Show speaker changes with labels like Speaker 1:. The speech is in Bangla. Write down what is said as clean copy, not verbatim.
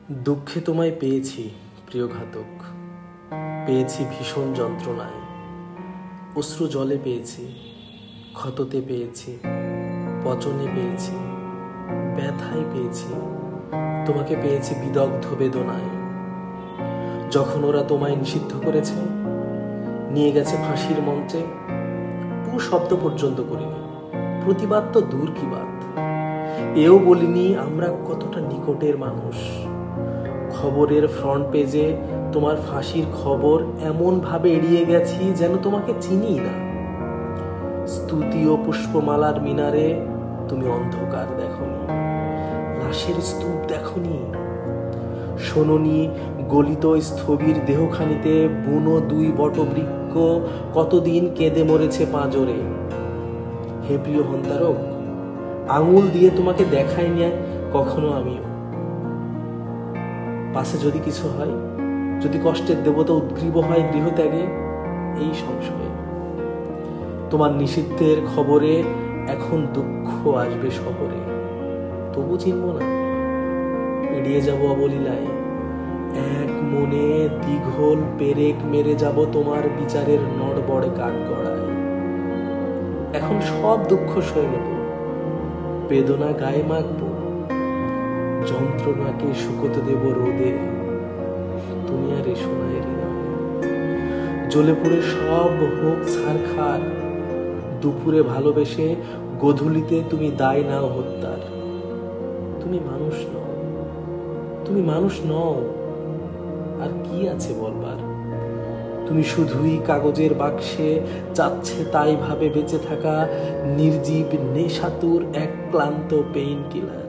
Speaker 1: দুঃখে তোমায় পেয়েছি প্রিয় ঘাতক, পেয়েছি ভীষণ যন্ত্রণায়, অশ্রু জলে পেয়েছি, ক্ষততে পেয়েছি, পচনে পেয়েছি, ব্যথায় পেয়েছি, তোমাকে পেয়েছি বিদগ্ধ বেদনায়। যখন ওরা তোমায় নিষিদ্ধ করেছে, নিয়ে গেছে ফাঁসির মঞ্চে, টু শব্দ পর্যন্ত করিনি, প্রতিবাদ তো দূর কি বাত, এও বলিনি আমরা কতটা নিকটের মানুষ। খবরের ফ্রন্ট পেজে তোমার ফাঁসির খবর এমন ভাবে এড়িয়ে গেছি যেন তোমাকে চিনি না। স্তুতি ও পুষ্পমালার মিনারে তুমি অন্ধকার দেখনি, লাশের স্তূপ দেখনি, শোনোনি গলিত স্থবির দেহখানিতে বুনো দুই বটবৃক্ষ কতদিন কেঁদে মরেছে পাঁজরে। হে প্রিয় হন্তারক, আঙুল দিয়ে তোমাকে দেখাই না কখনো আমিও। পাশে যদি কিছু হয়, যদি কষ্টের দেবতা উদ্গ্রীব হয় গৃহত্যাগে, এই সংশয়ে তোমার নিষিদ্ধের খবরে এখন দুঃখ আসবে শহরে, তবু চিনব না, এড়িয়ে যাব অবলীলায়, এক মনে দীঘল পেরেক মেরে যাব তোমার বিচারের নড়বড়ে কাঠগড়ায়। এখন সব দুঃখ সয়ে নেব, বেদনা গায়ে মাখবো, যন্ত্রণাকে শুকোতে দেব রোদে, তুমি আর এসো না হৃদয়ে। জ্বলে পুড়ে সব হোক ছারখার, দুপুরে ভালোবেসে গোধূলিতে তুমি দায় নাও হত্যার। তুমি মানুষ নও, তুমি মানুষ নও, আর কি আছে বলবার? তুমি শুধুই কাগজের বাক্সে যাচ্ছে তাই ভাবে বেঁচে থাকা নির্জীব নেশাতুর এক ক্লান্ত পেইন কিলার।